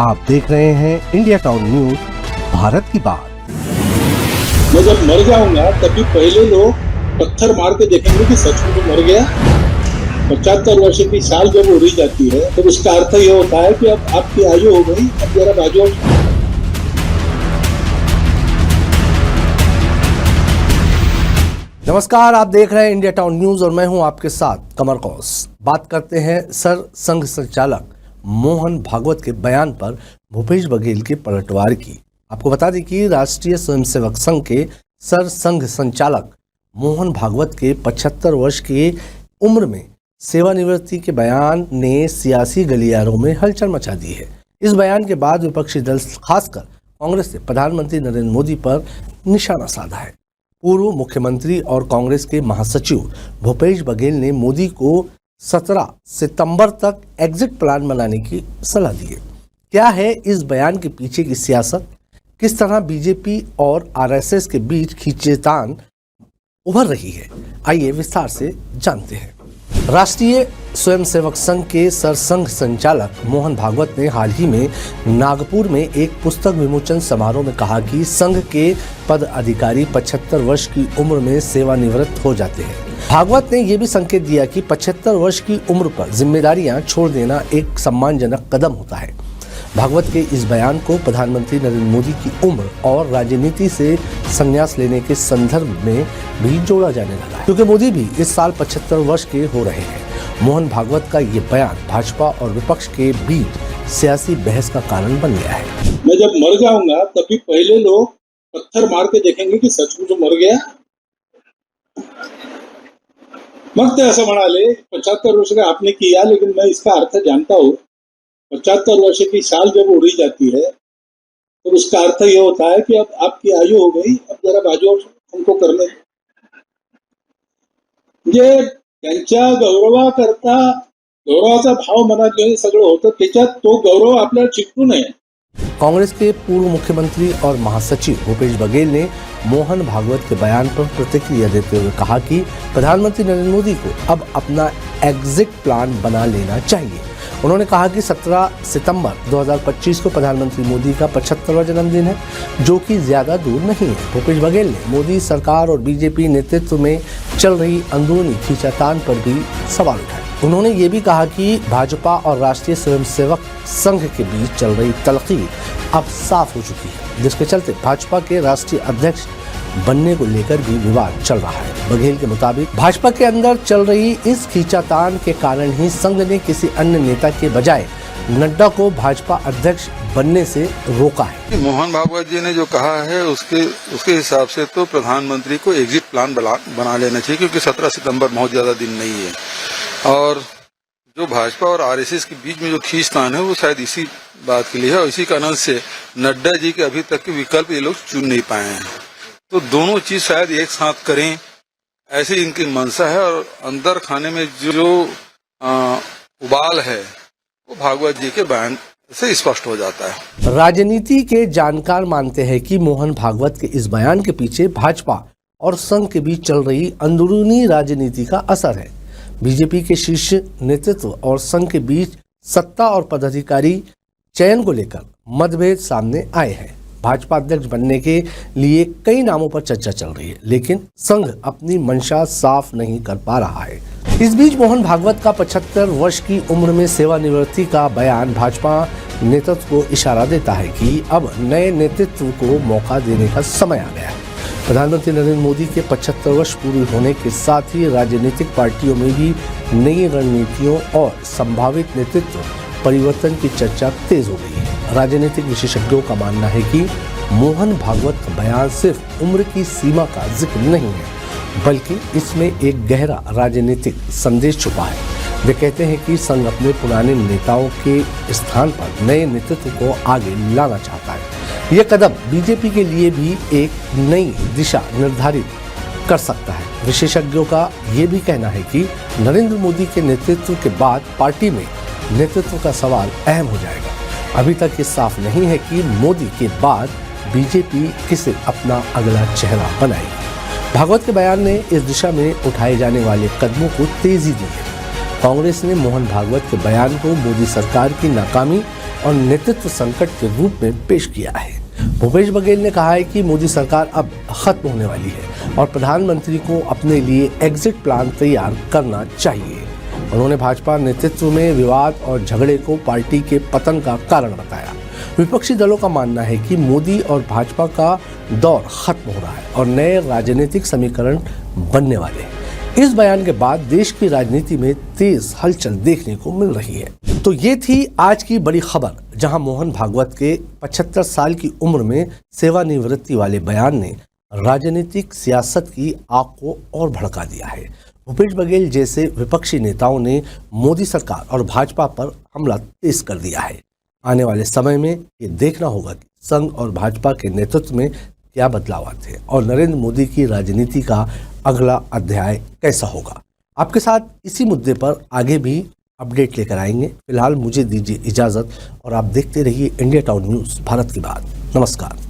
आप देख रहे हैं इंडिया टाउन न्यूज, भारत की बात। मैं जब मर जाऊंगा तभी पहले लोग पत्थर मार के देखेंगे कि सचमुच मर गया। 75 वर्ष की साल जब उड़ी जाती है तो उसका अर्थ ये होता है कि अब आपकी आयु हो गई, अब जरा बाजू। नमस्कार, आप देख रहे हैं इंडिया टाउन न्यूज और मैं हूं आपके साथ कमर कौस। बात करते हैं सर संघ संचालक मोहन भागवत के बयान पर भूपेश बघेल के पलटवार की। आपको बता दें कि राष्ट्रीय स्वयंसेवक संघ के सर संघ संचालक मोहन भागवत के 75 वर्ष की उम्र में सेवानिवृत्ति के बयान ने सियासी गलियारों में हलचल मचा दी है। इस बयान के बाद विपक्षी दल खासकर कांग्रेस ने प्रधानमंत्री नरेंद्र मोदी पर निशाना साधा है। पूर्व मुख्यमंत्री और कांग्रेस के महासचिव भूपेश बघेल ने मोदी को 17 सितंबर तक एग्जिट प्लान बनाने की सलाह दी है। क्या है इस बयान के पीछे की सियासत? किस तरह बीजेपी और आरएसएस के बीच खींचतान उभर रही है? आइए विस्तार से जानते हैं। राष्ट्रीय स्वयंसेवक संघ के सरसंघ संचालक मोहन भागवत ने हाल ही में नागपुर में एक पुस्तक विमोचन समारोह में कहा कि संघ के पद अधिकारी 75 वर्ष की उम्र में सेवानिवृत्त हो जाते हैं। भागवत ने यह भी संकेत दिया कि 75 वर्ष की उम्र पर जिम्मेदारियां छोड़ देना एक सम्मानजनक कदम होता है। भागवत के इस बयान को प्रधानमंत्री नरेंद्र मोदी की उम्र और राजनीति से संन्यास लेने के संदर्भ में भी जोड़ा जाने लगा है, क्योंकि मोदी भी इस साल 75 वर्ष के हो रहे हैं। मोहन भागवत का ये बयान भाजपा और विपक्ष के बीच सियासी बहस का कारण बन गया है। मैं जब मर जाऊंगा तभी पहले लोग पत्थर मार के देखेंगे कि सचमुच मर गया। मत ऐसा बना ले 75 वर्ष का आपने किया, लेकिन मैं इसका अर्थ जानता हूँ। 75 वर्ष की साल जब उड़ी जाती है तो उसका अर्थ ये होता है कि अब आपकी आयु हो गई, अब जरा बाजू हमको करने। जे त्यांच्या गौरवाचा भाव मनात घेऊन सगळं होतं, त्याच्यात तो गौरव आपल्याला चिकटू नये। कांग्रेस के पूर्व मुख्यमंत्री और महासचिव भूपेश बघेल ने मोहन भागवत के बयान पर प्रतिक्रिया देते हुए कहा कि प्रधानमंत्री नरेंद्र मोदी को अब अपना एग्जिट प्लान बना लेना चाहिए। उन्होंने कहा कि 17 सितंबर 2025 को प्रधानमंत्री मोदी का 75वां जन्मदिन है, जो कि ज्यादा दूर नहीं है। भूपेश बघेल ने मोदी सरकार और बीजेपी नेतृत्व में चल रही अंदरूनी खींचातान पर भी सवाल उठाए। उन्होंने ये भी कहा कि भाजपा और राष्ट्रीय स्वयंसेवक संघ के बीच चल रही तलखी अब साफ हो चुकी है, जिसके चलते भाजपा के राष्ट्रीय अध्यक्ष बनने को लेकर भी विवाद चल रहा है। बघेल के मुताबिक भाजपा के अंदर चल रही इस खींचातान के कारण ही संघ ने किसी अन्य नेता के बजाय नड्डा को भाजपा अध्यक्ष बनने से रोका है। मोहन भागवत जी ने जो कहा है उसके हिसाब से तो प्रधानमंत्री को एग्जिट प्लान बना लेना चाहिए, क्योंकि 17 सितंबर बहुत ज्यादा दिन नहीं है। और जो भाजपा और आरएसएस के बीच में जो खींचतान है वो शायद इसी बात के लिए है, और इसी कारण से नड्डा जी के अभी तक के विकल्प ये लोग चुन नहीं पाए हैं। तो दोनों चीज शायद एक साथ करें, ऐसी इनकी मंशा है। और अंदर खाने में जो उबाल है वो भागवत जी के बयान से स्पष्ट हो जाता है। राजनीति के जानकार मानते हैं कि मोहन भागवत के इस बयान के पीछे भाजपा और संघ के बीच चल रही अंदरूनी राजनीति का असर है। बीजेपी के शीर्ष नेतृत्व और संघ के बीच सत्ता और पदाधिकारी चयन को लेकर मतभेद सामने आए हैं। भाजपा अध्यक्ष बनने के लिए कई नामों पर चर्चा चल रही है, लेकिन संघ अपनी मंशा साफ नहीं कर पा रहा है। इस बीच मोहन भागवत का 75 वर्ष की उम्र में सेवानिवृत्ति का बयान भाजपा नेतृत्व को इशारा देता है कि अब नए नेतृत्व को मौका देने का समय आ गया है। प्रधानमंत्री नरेंद्र मोदी के 75 वर्ष पूरे होने के साथ ही राजनीतिक पार्टियों में भी नई रणनीतियों और संभावित नेतृत्व परिवर्तन की चर्चा तेज हो गई है। राजनीतिक विशेषज्ञों का मानना है कि मोहन भागवत का बयान सिर्फ उम्र की सीमा का जिक्र नहीं है, बल्कि इसमें एक गहरा राजनीतिक संदेश छुपा है। वे कहते हैं कि संघ अपने पुराने नेताओं के स्थान पर नए नेतृत्व को आगे लाना चाहता है। यह कदम बीजेपी के लिए भी एक नई दिशा निर्धारित कर सकता है। विशेषज्ञों का ये भी कहना है कि नरेंद्र मोदी के नेतृत्व के बाद पार्टी में नेतृत्व का सवाल अहम हो जाएगा। अभी तक ये साफ नहीं है कि मोदी के बाद बीजेपी किसे अपना अगला चेहरा बनाएगी। भागवत के बयान ने इस दिशा में उठाए जाने वाले कदमों को तेजी दी है। कांग्रेस ने मोहन भागवत के बयान को मोदी सरकार की नाकामी और नेतृत्व संकट के रूप में पेश किया है। भूपेश बघेल ने कहा है कि मोदी सरकार अब खत्म होने वाली है और प्रधानमंत्री को अपने लिए एग्जिट प्लान तैयार करना चाहिए। उन्होंने भाजपा नेतृत्व में विवाद और झगड़े को पार्टी के पतन का कारण बताया। विपक्षी दलों का मानना है कि मोदी और भाजपा का दौर खत्म हो रहा है और नए राजनीतिक समीकरण बनने वाले हैं। इस बयान के बाद देश की राजनीति में तेज हलचल देखने को मिल रही है। तो ये थी आज की बड़ी खबर, जहां मोहन भागवत के 75 साल की उम्र में सेवानिवृत्ति वाले बयान ने राजनीतिक सियासत की आग को और भड़का दिया है। भूपेश बघेल जैसे विपक्षी नेताओं ने मोदी सरकार और भाजपा पर हमला तेज कर दिया है। आने वाले समय में ये देखना होगा कि संघ और भाजपा के नेतृत्व में क्या बदलाव आते हैं और नरेंद्र मोदी की राजनीति का अगला अध्याय कैसा होगा। आपके साथ इसी मुद्दे पर आगे भी अपडेट लेकर आएंगे। फिलहाल मुझे दीजिए इजाजत और आप देखते रहिए इंडिया टाउन न्यूज़, भारत की बात। नमस्कार।